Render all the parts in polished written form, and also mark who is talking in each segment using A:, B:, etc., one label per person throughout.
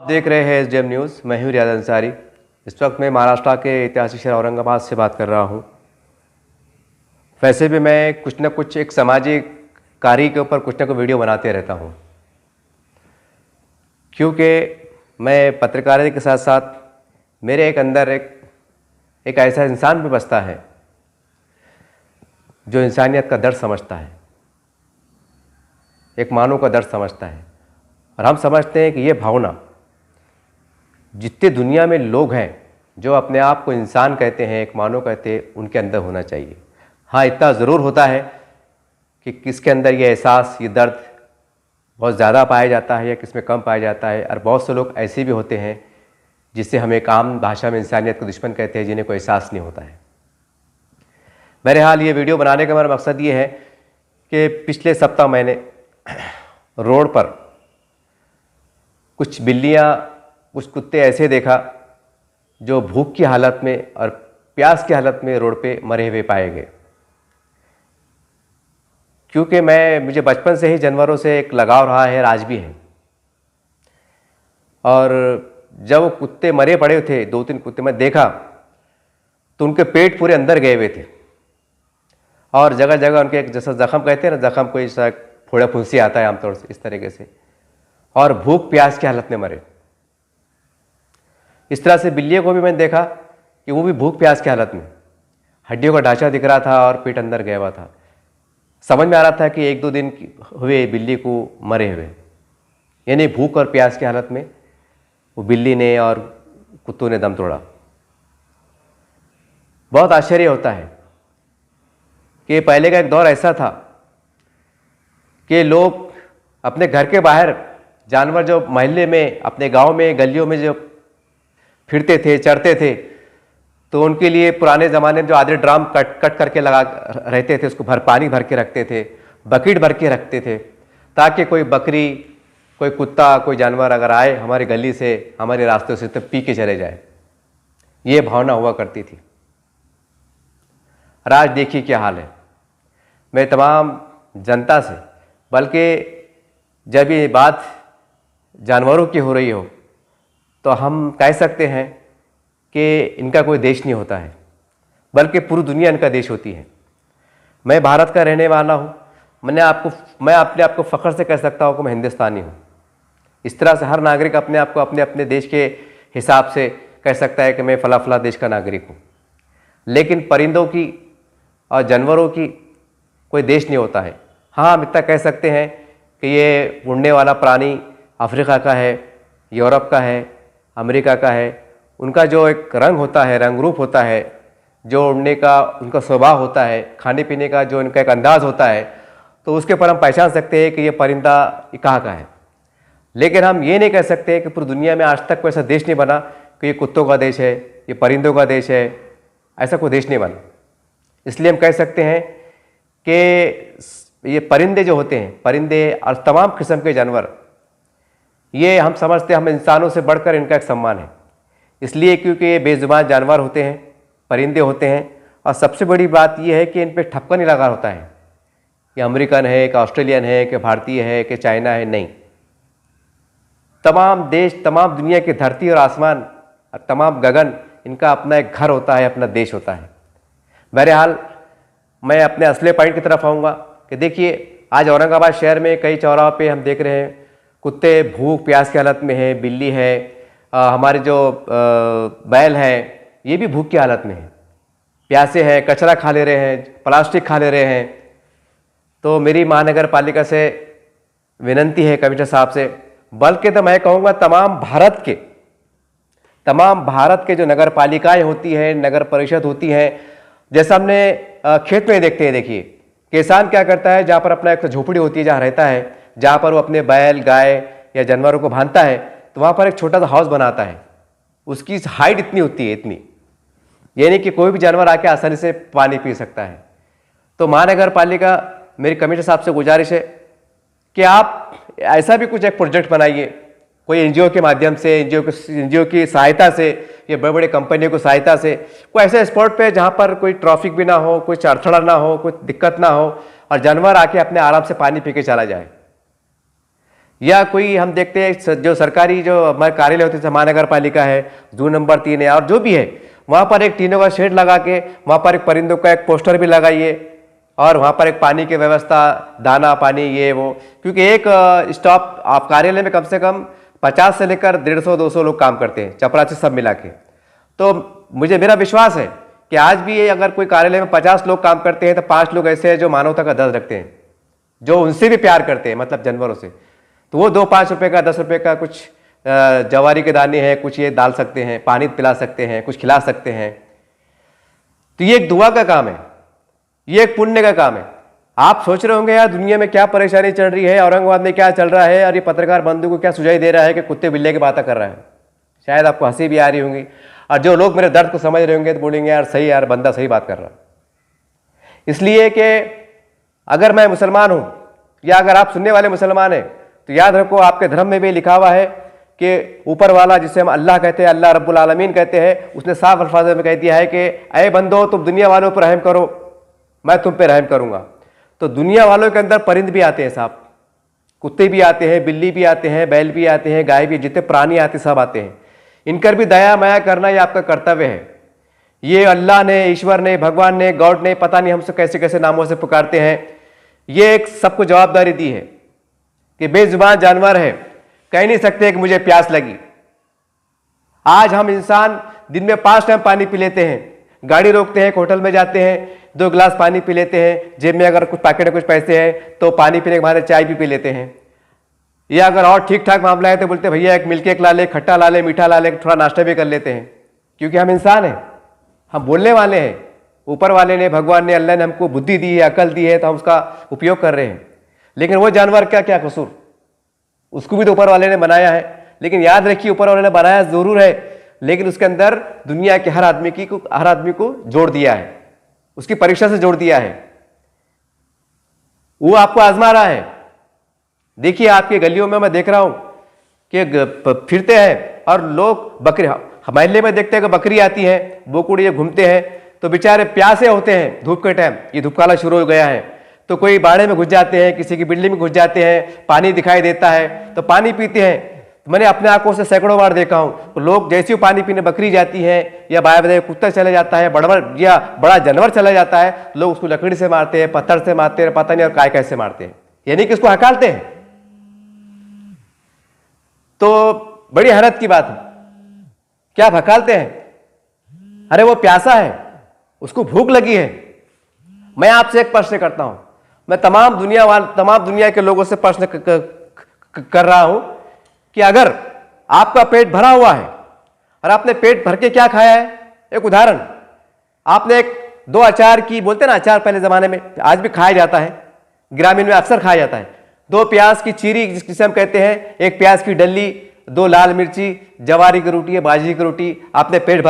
A: आप देख रहे हैं एसडीएम न्यूज़। मैं हूं रियाज अंसारी। इस वक्त मैं महाराष्ट्र के ऐतिहासिक शहर औरंगाबाद से बात कर रहा हूं। वैसे भी मैं कुछ न कुछ एक सामाजिक कार्य के ऊपर कुछ न कुछ वीडियो बनाते रहता हूं, क्योंकि मैं पत्रकारिता के साथ साथ मेरे अंदर एक ऐसा इंसान भी बसता है जो इंसानियत का दर्द समझता है, एक मानव का दर्द समझता है। और हम समझते हैं कि ये भावना जितने दुनिया में लोग हैं जो अपने आप को इंसान कहते हैं, एक मानव कहते हैं, उनके अंदर होना चाहिए। हाँ, इतना ज़रूर होता है कि किसके अंदर ये एहसास, ये दर्द बहुत ज़्यादा पाया जाता है या किस में कम पाया जाता है। और बहुत से लोग ऐसे भी होते हैं जिससे हम एक आम भाषा में इंसानियत को दुश्मन कहते हैं, जिन्हें कोई एहसास नहीं होता है। बहरहाल ये वीडियो बनाने का मेरा मकसद ये है कि पिछले सप्ताह मैंने रोड पर कुछ बिल्लियाँ, कुछ कुत्ते ऐसे देखा जो भूख की हालत में और प्यास की हालत में रोड पे मरे हुए पाए गए। क्योंकि मुझे बचपन से ही जानवरों से एक लगाव रहा है, आज भी है। और जब वो कुत्ते मरे पड़े थे, 2-3 कुत्ते मैं देखा, तो उनके पेट पूरे अंदर गए हुए थे और जगह जगह उनके एक जैसा जख्म कहते हैं ना, जख्म कोई सा फोड़ा फुंसी आता है आमतौर से, इस तरीके से, और भूख प्यास की हालत में मरे। इस तरह से बिल्लियों को भी मैंने देखा कि वो भी भूख प्यास की हालत में, हड्डियों का ढांचा दिख रहा था और पेट अंदर गया हुआ था। समझ में आ रहा था कि 1-2 दिन हुए बिल्ली को मरे हुए, यानी भूख और प्यास की हालत में वो बिल्ली ने और कुत्तों ने दम तोड़ा। बहुत आश्चर्य होता है कि पहले का एक दौर ऐसा था कि लोग अपने घर के बाहर जानवर जो मोहल्ले में, अपने गांव में, गलियों में जो फिरते थे, चरते थे, तो उनके लिए पुराने ज़माने में जो आधे ड्राम कट करके लगा रहते थे, उसको पानी भर के रखते थे, बकेट भर के रखते थे, ताकि कोई बकरी, कोई कुत्ता, कोई जानवर अगर आए हमारी गली से, हमारे रास्ते से, तो पी के चले जाए। ये भावना हुआ करती थी। और आज देखिए क्या हाल है। मैं तमाम जनता से, बल्कि जब ये बात जानवरों की हो रही हो तो हम कह सकते हैं कि इनका कोई देश नहीं होता है, बल्कि पूरी दुनिया इनका देश होती है। मैं भारत का रहने वाला हूँ। मैं अपने आप को फ़ख्र से कह सकता हूँ कि मैं हिंदुस्तानी हूँ। इस तरह से हर नागरिक अपने आप को अपने अपने देश के हिसाब से कह सकता है कि मैं फ़ला फ़ला देश का नागरिक हूँ। लेकिन परिंदों की और जानवरों की कोई देश नहीं होता है। हाँ, हम इतना कह सकते हैं कि ये उड़ने वाला प्राणी अफ्रीका का है, यूरोप का है, अमेरिका का है। उनका जो एक रंग होता है, रंग रूप होता है, जो उड़ने का उनका स्वभाव होता है, खाने पीने का जो इनका एक अंदाज़ होता है, तो उसके पर हम पहचान सकते हैं कि ये परिंदा कहाँ का है। लेकिन हम ये नहीं कह सकते कि पूरी दुनिया में आज तक कोई ऐसा देश नहीं बना कि ये कुत्तों का देश है, ये परिंदों का देश है। ऐसा कोई देश नहीं बना। इसलिए हम कह सकते हैं कि ये परिंदे जो होते हैं, परिंदे और तमाम किस्म के जानवर, ये हम समझते हैं हम इंसानों से बढ़कर इनका एक सम्मान है। इसलिए क्योंकि ये बेजुबान जानवर होते हैं, परिंदे होते हैं। और सबसे बड़ी बात ये है कि इन पे ठप्पा नहीं लगा होता है कि अमेरिकन है, कि ऑस्ट्रेलियन है, कि भारतीय है, कि चाइना है। नहीं, तमाम देश, तमाम दुनिया की धरती और आसमान और तमाम गगन, इनका अपना एक घर होता है, अपना देश होता है। बहरहाल मैं अपने असले पॉइंट की तरफ आऊँगा कि देखिए, आज औरंगाबाद शहर में कई चौराहों पे हम देख रहे हैं कुत्ते भूख प्यास की हालत में है, बिल्ली है, हमारे जो बैल हैं ये भी भूख की हालत में है, प्यासे हैं, कचरा खा ले रहे हैं, प्लास्टिक खा ले रहे हैं। तो मेरी महानगर पालिका से विनंती है, कमिश्नर साहब से, बल्कि तो मैं कहूँगा तमाम भारत के जो नगर पालिकाएँ होती हैं, नगर परिषद होती हैं, जैसा हमने खेत में देखते हैं। देखिए, किसान क्या करता है, जहाँ पर अपना एक झोपड़ी होती है, जहाँ रहता है, जहाँ पर वो अपने बैल, गाय या जानवरों को बांधता है, तो वहाँ पर एक छोटा सा हाउस बनाता है। उसकी हाइट इतनी होती है, इतनी, यानी कि कोई भी जानवर आके आसानी से पानी पी सकता है। तो महानगर पालिका, मेरी कमिश्नर साहब से गुजारिश है कि आप ऐसा भी कुछ एक प्रोजेक्ट बनाइए, कोई एनजीओ के माध्यम से, एनजीओ की सहायता से, ये बड़े बड़े कंपनियों की सहायता से, कोई ऐसे स्पॉट पे जहाँ पर कोई ट्रैफिक भी ना हो, कोई अड़थड़ा ना हो, कोई दिक्कत ना हो, और जानवर आके अपने आराम से पानी पी के चला जाए। या कोई हम देखते हैं जो सरकारी जो हमारे कार्यालय होते हैं, महानगर पालिका है, जून नंबर 3 है, और जो भी है, वहाँ पर एक टीनों का शेड लगा के वहाँ पर एक परिंदों का एक पोस्टर भी लगाइए, और वहाँ पर एक पानी की व्यवस्था, दाना पानी ये वो, क्योंकि एक स्टॉप आप कार्यालय में कम से कम 50 से लेकर 150-200 लोग काम करते हैं, चपरासी सब मिला के। तो मुझे मेरा विश्वास है कि आज भी अगर कोई कार्यालय में 50 लोग काम करते हैं तो 5 लोग ऐसे हैं जो मानवता का दर्द रखते हैं, जो उनसे भी प्यार करते हैं, मतलब जानवरों से। तो वो 2-5 रुपये का, 10 रुपये का कुछ जवारी के दाने हैं, कुछ ये डाल सकते हैं, पानी पिला सकते हैं, कुछ खिला सकते हैं। तो ये एक दुआ का काम है, ये एक पुण्य का काम है। आप सोच रहे होंगे यार दुनिया में क्या परेशानी चल रही है, औरंगाबाद में क्या चल रहा है, और ये पत्रकार बंधु को क्या सुझाई दे रहा है कि कुत्ते बिल्ले की बातें कर रहा है। शायद आपको हंसी भी आ रही होंगी, और जो लोग मेरे दर्द को समझ रहे होंगे तो बोलेंगे यार सही, यार बंदा सही बात कर रहा है। इसलिए कि अगर मैं मुसलमान हूँ, या अगर आप सुनने वाले मुसलमान हैं, तो याद रखो आपके धर्म में भी लिखा हुआ है कि ऊपर वाला, जिसे हम अल्लाह कहते हैं, अल्लाह रब्बुल आलमीन कहते हैं, उसने साफ अल्फाज में कह दिया है कि अय बंदो तुम दुनिया वालों पर रहम करो, मैं तुम पे रहम करूंगा। तो दुनिया वालों के अंदर परिंद भी आते हैं साहब, कुत्ते भी आते हैं, बिल्ली भी आते हैं, बैल भी आते हैं, गाय भी, जितने प्राणी आते सब आते हैं। इनकर भी दया माया करना ये आपका कर्तव्य है। ये अल्लाह ने, ईश्वर ने, भगवान ने, गॉड ने, पता नहीं हमसे कैसे कैसे नामों से पुकारते हैं, ये एक सबको जवाबदारी दी है कि बेजुबान जानवर है, कह नहीं सकते कि मुझे प्यास लगी। आज हम इंसान दिन में 5 टाइम पानी पी लेते हैं, गाड़ी रोकते हैं, होटल में जाते हैं, 2 गिलास पानी पी लेते हैं, जेब में अगर कुछ पैकेट में कुछ पैसे हैं तो पानी पीने के बाद चाय भी पी लेते हैं। या अगर और ठीक ठाक मामला है तो बोलते भैया एक मिल्क केक ला ले, खट्टा ला ले, मीठा ला ले, थोड़ा नाश्ता भी कर लेते हैं, क्योंकि हम इंसान हैं, हम बोलने वाले हैं। ऊपर वाले ने, भगवान ने, अल्लाह ने हमको बुद्धि दी है, अकल दी है, तो हम उसका उपयोग कर रहे हैं। लेकिन वो जानवर का क्या कसूर, उसको भी तो ऊपर वाले ने बनाया है। लेकिन याद रखिए ऊपर वाले ने बनाया जरूर है, लेकिन उसके अंदर दुनिया के हर आदमी को जोड़ दिया है, उसकी परीक्षा से जोड़ दिया है। वो आपको आजमा रहा है। देखिए आपके गलियों में मैं देख रहा हूं कि फिरते हैं और लोग बकरी, हमारे में देखते हैं कि बकरी आती है, बोकुड़ ये घूमते हैं, तो बेचारे प्यासे होते हैं धूप के टाइम, ये धूप काला शुरू हो गया है, तो कोई बाड़े में घुस जाते हैं, किसी की बिल्डिंग में घुस जाते हैं, पानी दिखाई देता है तो पानी पीते हैं। मैंने अपने आंखों से सैकड़ों बार देखा हूं, तो लोग जैसे ही पानी पीने बकरी जाती है या बाय कुत्ता चला जाता है, बड़वर या बड़ा जानवर चला जाता है, लोग उसको लकड़ी से मारते हैं, पत्थर से मारते हैं, पता नहीं और काय कैसे मारते हैं, यानी कि उसको हकालते हैं। तो बड़ी हैरत की बात है, क्या हकालते हैं? अरे वो प्यासा है, उसको भूख लगी है। मैं आपसे एक प्रश्न करता हूं, मैं तमाम दुनिया के लोगों से प्रश्न कर रहा हूं कि अगर आपका पेट भरा हुआ है और आपने पेट भर के क्या खाया है, एक उदाहरण, आपने एक 2 अचार की, बोलते ना अचार पहले जमाने में, आज भी खाया जाता है, ग्रामीण में अक्सर खाया जाता है, 2 प्याज की चीरी जिसे हम कहते हैं, 1 प्याज की डल्ली, 2 लाल मिर्ची, जवारी की रोटी या बाजरी की रोटी, आपने पेट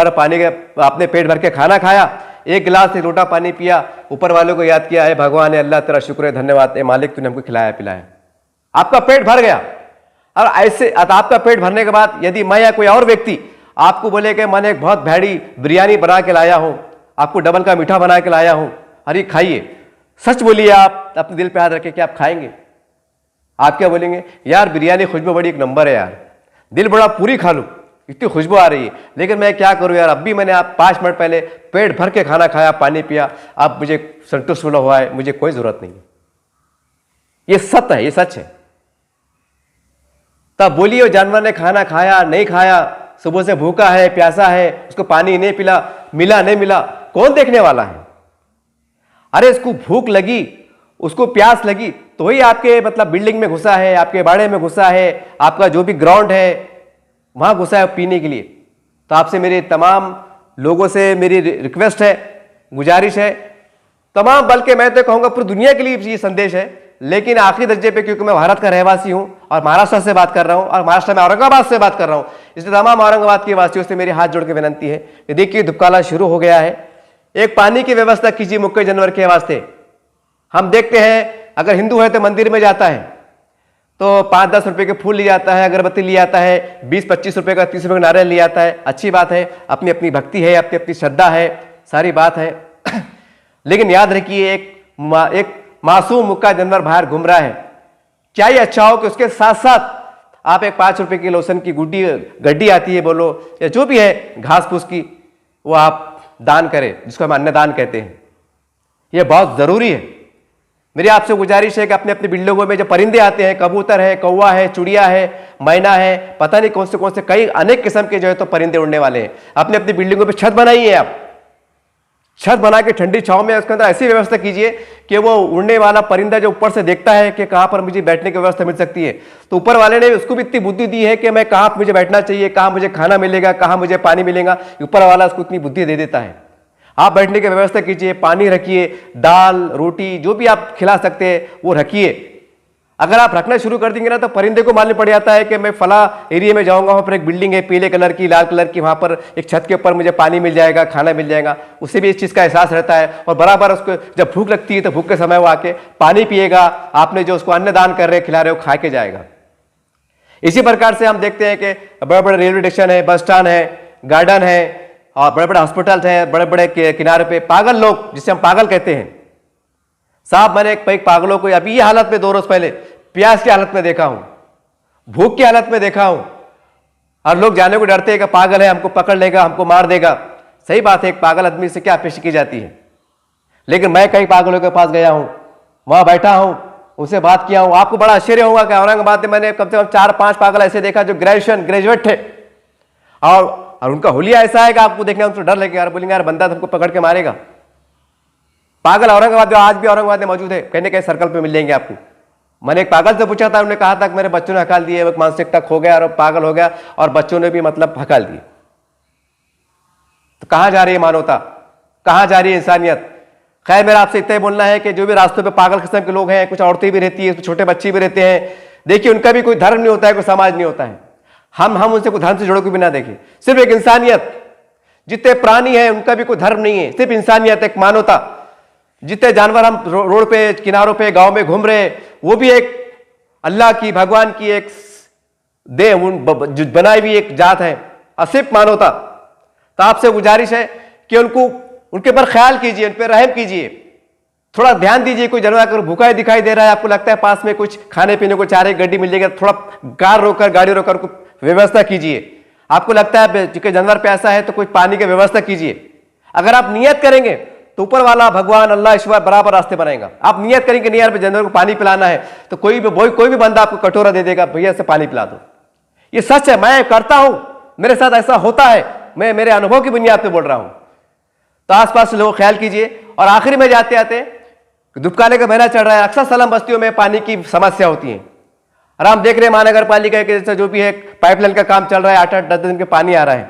A: भर के खाना खाया, 1 गिलास से लोटा पानी पिया, ऊपर वालों को याद किया है, भगवान है, अल्लाह तेरा शुक्र है, धन्यवाद है मालिक, तूने हमको खिलाया पिलाया, आपका पेट भर गया। और ऐसे आपका पेट भरने के बाद यदि मैं या कोई और व्यक्ति आपको बोले कि मैंने एक बहुत भैड़ी बिरयानी बना के लाया हूं, आपको डबल का मीठा बना के लाया हूं, अरे खाइए, सच बोलिए, आप अपने दिल पे हाथ रखे कि आप खाएंगे? आप क्या बोलेंगे? यार बिरयानी खुशबू बड़ी एक नंबर है यार, दिल बड़ा पूरी खा लूं, इतनी खुशबू आ रही है, लेकिन मैं क्या करूं यार, अब भी मैंने आप 5 मिनट पहले पेट भर के खाना खाया, पानी पिया, अब मुझे संतुष्ट हुआ है, मुझे कोई जरूरत नहीं है। ये सत्य है, ये सच है। तब बोलिए वो जानवर ने खाना खाया नहीं खाया, सुबह से भूखा है, प्यासा है, उसको पानी नहीं पिला, मिला नहीं मिला, कौन देखने वाला है? अरे इसको भूख लगी, उसको प्यास लगी तो ही आपके मतलब बिल्डिंग में घुसा है, आपके बाड़े में घुसा है, आपका जो भी ग्राउंड है वहां घुसा है पीने के लिए। तो आपसे मेरे तमाम लोगों से मेरी रिक्वेस्ट है, गुजारिश है, तमाम, बल्कि मैं तो कहूंगा पूरी दुनिया के लिए ये संदेश है, लेकिन आखिरी दर्जे पे, क्योंकि मैं भारत का रहवासी हूं और महाराष्ट्र से बात कर रहा हूं और महाराष्ट्र में औरंगाबाद से बात कर रहा हूं, इसलिए तमाम औरंगाबाद के वासियों से मेरे हाथ जोड़ के विनंती है कि देखिए धूपकाला शुरू हो गया है, एक पानी की व्यवस्था कीजिए मुक्के जानवर के वास्ते। हम देखते हैं अगर हिंदू है तो मंदिर में जाता है तो 5-10 रुपए के फूल लिया जाता है, अगरबत्ती लिया जाता है, 20-25 रुपए का, 30 रुपए का नारियल लिया जाता है, अच्छी बात है, अपनी अपनी भक्ति है, अपनी अपनी श्रद्धा है, सारी बात है। लेकिन याद रखिए एक मासूम मुक्का जानवर बाहर घूम रहा है, क्या ही अच्छा हो कि उसके साथ साथ आप एक 5 रुपए की लोशन की गड्डी आती है बोलो, या जो भी है घास फूस की, वो आप दान करें, जिसको हम अन्नदान कहते हैं। यह बहुत जरूरी है। मेरी आपसे गुजारिश है कि अपने अपने बिल्डिंगों में जो परिंदे आते हैं, कबूतर है, कौवा है, चिड़िया है, मैना है, पता नहीं कौन से कई अनेक किस्म के जो है तो परिंदे उड़ने वाले हैं। अपने अपनी बिल्डिंगों पे छत बनाइए, आप छत बना के ठंडी छांव में उसके अंदर ऐसी व्यवस्था कीजिए कि वो उड़ने वाला परिंदा जो ऊपर से देखता है कि कहां पर मुझे बैठने की व्यवस्था मिल सकती है, तो ऊपर वाले ने उसको भी इतनी बुद्धि दी है कि मैं कहां मुझे बैठना चाहिए, कहां मुझे खाना मिलेगा, कहां मुझे पानी मिलेगा, ऊपर वाला उसको इतनी बुद्धि दे देता है। आप बैठने की व्यवस्था कीजिए, पानी रखिए, दाल रोटी जो भी आप खिला सकते हैं वो रखिए। अगर आप रखना शुरू कर देंगे ना तो परिंदे को मालूम पड़ जाता है कि मैं फला एरिया में जाऊंगा, वहां पर एक बिल्डिंग है पीले कलर की, लाल कलर की, वहां पर एक छत के ऊपर मुझे पानी मिल जाएगा, खाना मिल जाएगा। उसे भी इस चीज का एहसास रहता है और बराबर उसको जब भूख लगती है तो भूख के समय वो आके पानी पिएगा, आपने जो उसको अन्नदान कर रहे खिला रहे हो खा के जाएगा। इसी प्रकार से हम देखते हैं कि बड़े बड़े रेलवे स्टेशन है, बस स्टैंड है, गार्डन है और बड़े बड़े हॉस्पिटल हैं, बड़े बड़े किनारे पे पागल लोग, जिसे हम पागल कहते हैं। साहब मैंने कई पागलों को अभी ये हालत में 2 रोज पहले प्यास की हालत में देखा हूं, भूख की हालत में देखा हूं, और लोग जाने को डरते हैं कि पागल है, हमको पकड़ लेगा, हमको मार देगा। सही बात है, एक पागल आदमी से क्या अपेक्षा की जाती है, लेकिन मैं कई पागलों के पास गया हूं, वहां बैठा हूं, उनसे बात किया हूं। आपको बड़ा आश्चर्य होगा कि औरंगाबाद में मैंने कम से कम 4-5 पागल ऐसे देखा जो ग्रेजुएट थे, और उनका हुलिया ऐसा है कि आपको देखने उनको डर लगेगा, यार बोलेंगे यार बंदा तुमको पकड़ के मारेगा। पागल औरंगाबाद जो आज भी औरंगाबाद में मौजूद है, कहीं ना कहीं सर्कल पे मिल जाएंगे आपको। मैंने एक पागल से पूछा था, उन्होंने कहा था कि मेरे बच्चों ने हकाल दिए, मानसिकता खो गया और पागल हो गया, और बच्चों ने भी मतलब हकाल दिए। तो कहां जा रही है मानवता, कहां जा रही है इंसानियत? खैर मेरा आपसे इतना ही बोलना है कि जो भी रास्तों पे पागल किस्म के लोग हैं, कुछ औरतें भी रहती है, कुछ छोटे बच्चे भी रहते हैं, देखिए उनका भी कोई धर्म नहीं होता है, कोई समाज नहीं होता है। हम उनसे कोई धर्म से जुड़े को भी ना देखें, सिर्फ एक इंसानियत। जितने प्राणी हैं उनका भी कोई धर्म नहीं है, सिर्फ इंसानियत, एक मानवता। जितने जानवर हम रोड पे, किनारों पे, गांव में घूम रहे, वो भी एक अल्लाह की, भगवान की एक दे बनाई हुई एक जात है, असिफ मानवता। तो आपसे गुजारिश है कि उनके पर ख्याल कीजिए, उन पर रहम कीजिए, थोड़ा ध्यान दीजिए। कोई जानवर अगर भूखा ही दिखाई दे रहा है, आपको लगता है पास में कुछ खाने पीने को चारे गड्डी मिल जाएगा, थोड़ा गाड़ी रोकर व्यवस्था कीजिए। आपको लगता है कि जानवर प्यासा है तो कुछ पानी की व्यवस्था कीजिए। अगर आप नियत करेंगे तो ऊपर वाला भगवान अल्लाह ईश्वर बराबर रास्ते बनाएगा। आप नियत करेंगे नहीं यार जानवर को पानी पिलाना है, तो कोई भी बंदा आपको कटोरा दे देगा, भैया से पानी पिला दो। ये सच है, मैं करता हूं, मेरे साथ ऐसा होता है, मैं मेरे अनुभव की बुनियाद पर बोल रहा हूं। तो आसपास लोग ख्याल कीजिए। और आखिरी में जाते आते धूपकाले का महीना चल रहा है, अक्सर सलाम बस्तियों में पानी की समस्या होती है। और हम देख रहे हैं महानगर पालिका के जैसे जो भी है पाइपलाइन का काम चल रहा है, 8-8 दिन के पानी आ रहा है,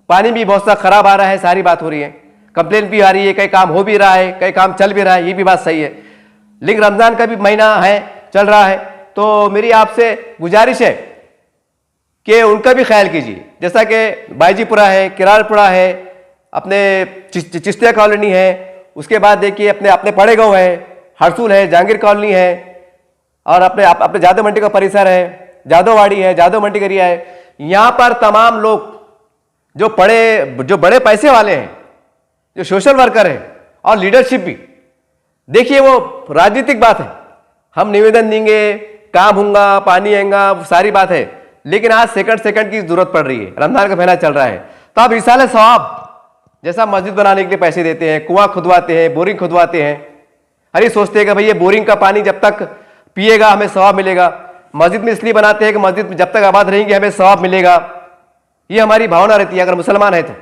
A: पानी भी बहुत सा खराब आ रहा है, सारी बात हो रही है, कंप्लेन भी आ रही है, कई काम हो भी रहा है, कई काम चल भी रहा है, ये भी बात सही है। लेकिन रमजान का भी महीना है, चल रहा है, तो मेरी आपसे गुजारिश है कि उनका भी ख्याल कीजिए। जैसा कि बाईजीपुरा है, किरारपुरा है, अपने चिश्तिया कॉलोनी है, उसके बाद देखिए अपने पड़े गांव है, हरसूल है, जहांगीर कॉलोनी है, और अपने जादव मंडी का परिसर है, जादववाड़ी है, जादव मंडी एरिया है। यहां पर तमाम लोग जो बड़े पैसे वाले हैं, जो सोशल वर्कर है और लीडरशिप भी, देखिए वो राजनीतिक बात है, हम निवेदन देंगे, काम होगा, पानी आएगा, सारी बात है, लेकिन आज सेकंड की जरूरत पड़ रही है। रमजान का महीना चल रहा है, तो आप इसाले सवाब जैसा मस्जिद बनाने के लिए पैसे देते हैं, कुआं खुदवाते हैं, बोरिंग खुदवाते हैं, अरे सोचते हैं कि भाई ये बोरिंग का पानी जब तक पिएगा हमें सवाब मिलेगा। मस्जिद में इसलिए बनाते हैं कि मस्जिद में जब तक आबाद रहेंगे हमें सवाब मिलेगा, ये हमारी भावना रहती है अगर मुसलमान है तो।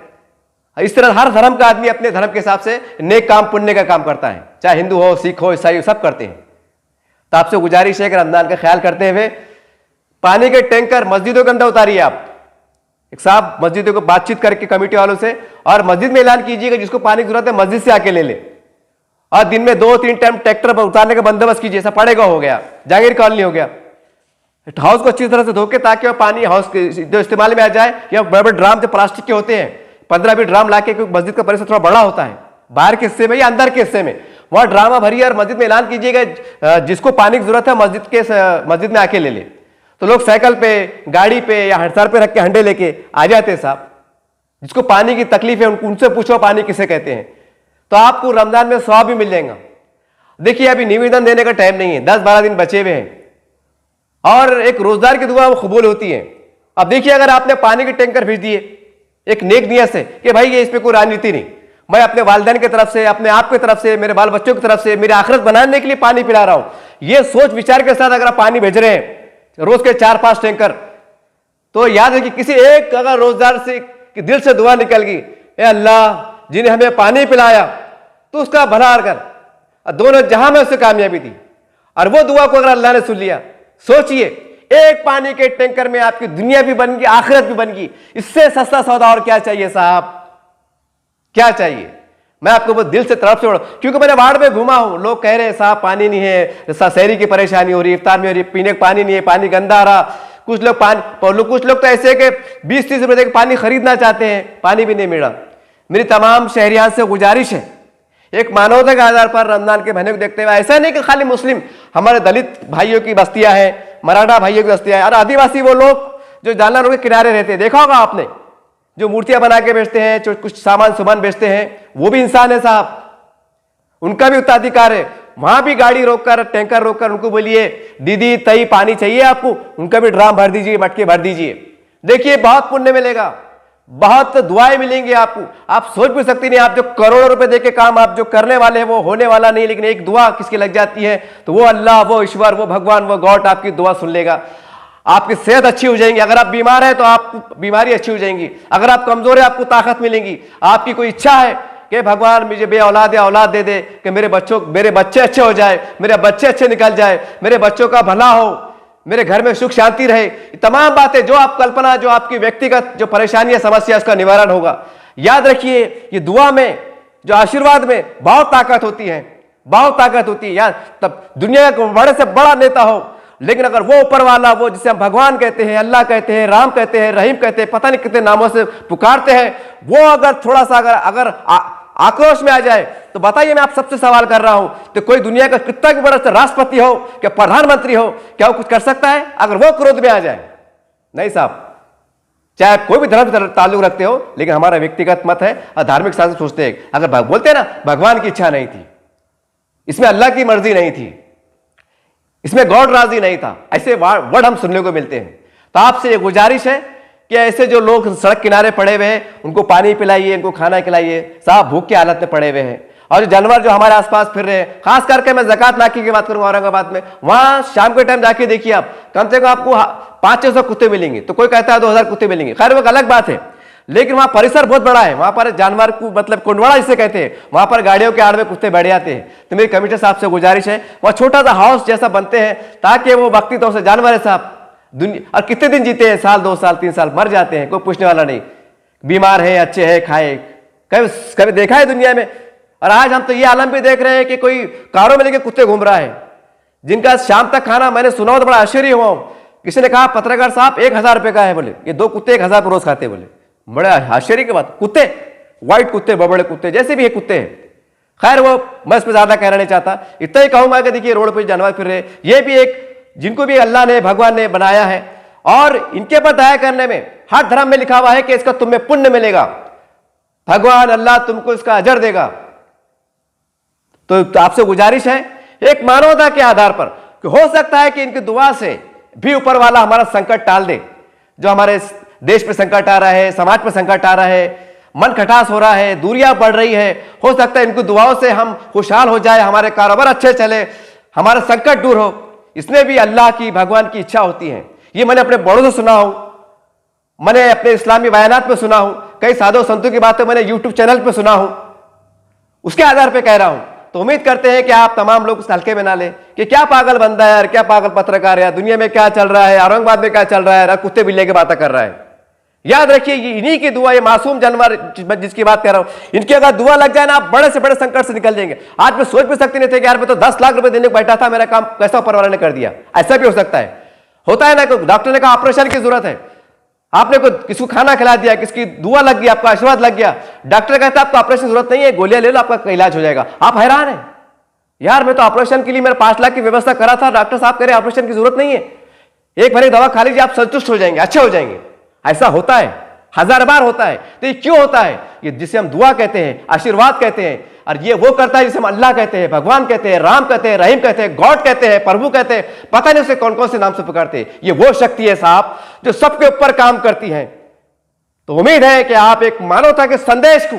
A: इस तरह हर धर्म का आदमी अपने धर्म के हिसाब से नेक काम, पुण्य का काम करता है, चाहे हिंदू हो, सिख हो, ईसाई हो, सब करते हैं। तो आपसे गुजारिश है कि रमजान का ख्याल करते हुए पानी के टैंकर मस्जिदों के अंदर उतारिए। आप एक साहब मस्जिदों को बातचीत करके कमेटी वालों से, और मस्जिद में ऐलान कीजिएगा जिसको पानी की जरूरत है मस्जिद से आके ले ले, और दिन में 2-3 टाइम ट्रैक्टर पर उतारने का बंदोबस्त कीजिए। ऐसा पड़ेगा, हो गया जहांगीर कॉलोनी हो गया, हाउस को अच्छी तरह से धो के, ताकि वह पानी हाउस जो इस्तेमाल में आ जाए। या बड़े बड़े ड्राम जो प्लास्टिक के होते हैं, 15-20 ड्राम लाके, क्योंकि मस्जिद का परिसर थोड़ा बड़ा होता है, बाहर के हिस्से में या अंदर के हिस्से में, वहां ड्रामा भरिए और मस्जिद में ऐलान कीजिएगा जिसको पानी की जरूरत है मस्जिद में आके ले ले। तो लोग साइकिल पे, गाड़ी पे या हड़ताल पे रख के हंडे लेके आ जाते हैं। साहब जिसको पानी की तकलीफ है उनसे पूछो पानी किसे कहते हैं, तो आपको रमजान में सवाब भी मिल जाएगा। देखिए अभी निवेदन देने का टाइम नहीं है, 10-12 दिन बचे हुए हैं, और एक रोजगार की दुआ वो कबूल होती है। अब देखिए, अगर आपने पानी के टैंकर भेज दिए एक नेक नियत से कि भाई ये इसमें कोई राजनीति नहीं, मैं अपने वालिदैन की तरफ से, अपने आप की तरफ से, मेरे बाल बच्चों की तरफ से, मेरी आखिरत बनाने के लिए पानी पिला रहा हूं, ये सोच विचार के साथ अगर आप पानी भेज रहे हैं रोज के 4-5 टैंकर, तो याद रखिए किसी एक अगर रोजगार से दिल से दुआ निकल गई, ए अल्लाह जिन्हें हमें पानी पिलाया तो उसका भला कर, दोनों जहां में उससे कामयाबी दी। और वो दुआ को अगर अल्लाह ने सुन लिया, सोचिए एक पानी के टैंकर में आपकी दुनिया भी बन गई, आखिरत भी बन गई। इससे सस्ता सौदा और क्या चाहिए साहब, क्या चाहिए। मैं आपको बहुत दिल से तरफ से, क्योंकि मैंने वार्ड में घूमा हूं, लोग कह रहे हैं साहब पानी नहीं है, शहरी की परेशानी हो रही है, इफ्तार में हो रही है, पीने का पानी नहीं है, पानी गंदा आ रहा। कुछ लोग कुछ लोग तो ऐसे है कि 20-30 रुपए देकर पानी खरीदना चाहते हैं, पानी भी नहीं मिला। मेरी तमाम शहरियान से गुजारिश है, एक मानवता के आधार पर रमजान के महीने को देखते हुए, ऐसा नहीं कि खाली मुस्लिम, हमारे दलित भाइयों की बस्तियां हैं, मराठा भाइयों की बस्तियां हैं, और आदिवासी वो लोग जो जालना रोड के किनारे रहते हैं, देखा होगा आपने, जो मूर्तियां बना के बेचते हैं, जो कुछ सामान बेचते हैं, वो भी इंसान है साहब, उनका भी उत्तराधिकार है। वहां भी गाड़ी रोककर, टैंकर रोककर उनको बोलिए दीदी तई पानी चाहिए आपको, उनका भी ड्राम भर दीजिए, मटके भर दीजिए। देखिए बहुत पुण्य मिलेगा, बहुत दुआएं मिलेंगी आपको। आप सोच भी सकती नहीं, आप जो करोड़ों रुपए देके काम आप जो करने वाले हैं वो होने वाला नहीं, लेकिन एक दुआ किसकी लग जाती है तो वो अल्लाह, वो ईश्वर, वो भगवान, वो गॉड आपकी दुआ सुन लेगा। आपकी सेहत अच्छी हो जाएगी, अगर आप बीमार है तो आपकी बीमारी अच्छी हो जाएंगी, अगर आप कमजोर है आपको ताकत मिलेगी। आपकी कोई इच्छा है कि भगवान मुझे बे औलाद या औलाद दे दे, कि मेरे बच्चे अच्छे हो जाए, मेरे बच्चे अच्छे निकल जाए, मेरे बच्चों का भला हो, मेरे घर में सुख शांति रहे, तमाम बातें जो आप कल्पना, जो आपकी व्यक्तिगत जो परेशानी है, समस्या, उसका निवारण होगा। याद रखिए ये दुआ में, जो आशीर्वाद में बहुत ताकत होती है, बहुत ताकत होती है। यार तब दुनिया का बड़े से बड़ा नेता हो, लेकिन अगर वो ऊपर वाला, वो जिसे हम भगवान कहते हैं, अल्लाह कहते हैं, राम कहते हैं, रहीम कहते हैं, पता नहीं कितने नामों से पुकारते हैं, वो अगर थोड़ा सा अगर आक्रोश में आ जाए तो बताइए, मैं आप सबसे सवाल कर रहा हूं, तो कोई दुनिया का कितना भी बड़ा राष्ट्रपति हो, क्या प्रधानमंत्री हो, क्या वो कुछ कर सकता है अगर वो क्रोध में आ जाए? नहीं साहब, चाहे कोई भी धर्म से ताल्लुक रखते हो, लेकिन हमारा व्यक्तिगत मत है और धार्मिक शास्त्र सोचते हैं, अगर बोलते हैं ना भगवान की इच्छा नहीं थी, इसमें अल्लाह की मर्जी नहीं थी, इसमें गॉड राजी नहीं था, ऐसे वर्ड हम सुनने को मिलते हैं। तो आपसे ये गुजारिश है कि ऐसे जो लोग सड़क किनारे पड़े हुए हैं उनको पानी पिलाइए, उनको खाना खिलाइए, साहब भूख की हालत में पड़े हुए हैं। और जो जानवर जो हमारे आसपास फिर रहे हैं, खास करके मैं ज़कात नाकी की बात करूंगा औरंगाबाद में, वहां शाम के टाइम जाके देखिए आप, कम से कम आपको 500-600 कुत्ते मिलेंगे, तो कोई कहता है 2000 कुत्ते मिलेंगे, खैर वो एक अलग बात है, लेकिन वहां परिसर बहुत बड़ा है, वहां पर जानवर को मतलब कुंडवाड़ा जिसे कहते हैं, वहां पर गाड़ियों के आड़ में कुत्ते बैठ जाते हैं। तो मेरी कमिश्नर साहब से गुजारिश है वहां छोटा सा हाउस जैसा बनते हैं, ताकि वो वक्ती तौर से जानवर है साहब दुनिया, और कितने दिन जीते हैं, साल 2 साल 3 साल, मर जाते हैं, कोई पूछने वाला नहीं, बीमार है, अच्छे है, खाए, कभी देखा है दुनिया में। और आज हम तो ये आलम भी देख रहे हैं कि कोई कारों में लेके कुत्ते घूम रहा है, जिनका शाम तक खाना, मैंने सुना तो बड़ा आश्चर्य हुआ हूं, किसी ने कहा पत्रकार साहब 1000 रुपए का है, बोले ये 2 कुत्ते 1000 पर रोज खाते, बोले बड़े आश्चर्य की बात। कुत्ते, व्हाइट कुत्ते, बड़े कुत्ते, जैसे भी ये कुत्ते हैं, खैर वो मैं इस पर ज्यादा कहना नहीं चाहता, इतना ही कहूंगा कि देखिए रोड पर जानवर फिर रहे, ये भी एक जिनको भी अल्लाह ने, भगवान ने बनाया है, और इनके पर दया करने में हर धर्म में लिखा हुआ है कि इसका तुम्हें पुण्य मिलेगा, भगवान अल्लाह तुमको इसका अजर देगा। तो आपसे गुजारिश है एक मानवता के आधार पर कि हो सकता है कि इनकी दुआ से भी ऊपर वाला हमारा संकट टाल दे, जो हमारे देश पे संकट आ रहा है, समाज पे संकट आ रहा है, मन खटास हो रहा है, दूरियां बढ़ रही है, हो सकता है इनकी दुआओं से हम खुशहाल हो जाए, हमारे कारोबार अच्छे चले, हमारा संकट दूर हो। इसमें भी अल्लाह की, भगवान की इच्छा होती है। ये मैंने अपने बड़ों से सुना हूं, मैंने अपने इस्लामी बयानात में सुना हूं, कई साधु संतों की बातें मैंने यूट्यूब चैनल पे सुना हूं, उसके आधार पे कह रहा हूं। तो उम्मीद करते हैं कि आप तमाम लोग उस हल्के में ना ले कि क्या पागल बंदा है यार, क्या पागल पत्रकार है, दुनिया में क्या चल रहा है, औरंगाबाद में क्या चल रहा है, कुत्ते बिल्ले की बातें कर रहा है। याद रखिए इन्हीं की दुआ, ये मासूम जानवर जिसकी बात कर रहा हूं, इनकी अगर दुआ लग जाए ना, आप बड़े से बड़े संकट से निकल जाएंगे। आज मैं सोच भी सकते नहीं थे कि यार मैं तो 10 लाख रुपए देने को बैठा था, मेरा काम कैसा ऊपर वाले ने कर दिया। ऐसा भी हो सकता है, होता है ना, डॉक्टर ने कहा ऑपरेशन की जरूरत है, आपने किसी को खाना खिला दिया, किसकी दुआ लग गया, आपका आशीर्वाद लग गया, डॉक्टर कहता है आपको ऑपरेशन की जरूरत नहीं है, गोलियां ले लो आपका इलाज हो जाएगा। आप हैरान है यार, मैं तो ऑपरेशन के लिए मेरे 5 लाख की व्यवस्था करा था, डॉक्टर साहब कह रहे ऑपरेशन की जरूरत नहीं है, एक भरी दवा खा लीजिए आप संतुष्ट हो जाएंगे, अच्छे हो जाएंगे। ऐसा होता है, 1000 बार होता है। तो ये क्यों होता है? ये जिसे हम दुआ कहते हैं, आशीर्वाद कहते हैं, और ये वो करता है जिसे हम अल्लाह कहते हैं, भगवान कहते हैं, राम कहते हैं, रहीम कहते हैं, गॉड कहते हैं, प्रभु कहते हैं, पता नहीं उसे कौन कौन से नाम से पुकारते हैं। ये वो शक्ति है साहब जो सबके ऊपर काम करती है। तो उम्मीद है कि आप एक मानवता के संदेश को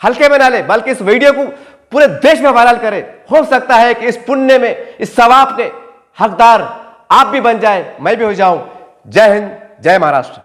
A: हल्के में ना ले, बल्कि इस वीडियो को पूरे देश में वायरल करें। हो सकता है कि इस पुण्य में, इस सवाब के हकदार आप भी बन जाए, मैं भी हो जाऊं। जय हिंद, जय महाराष्ट्र।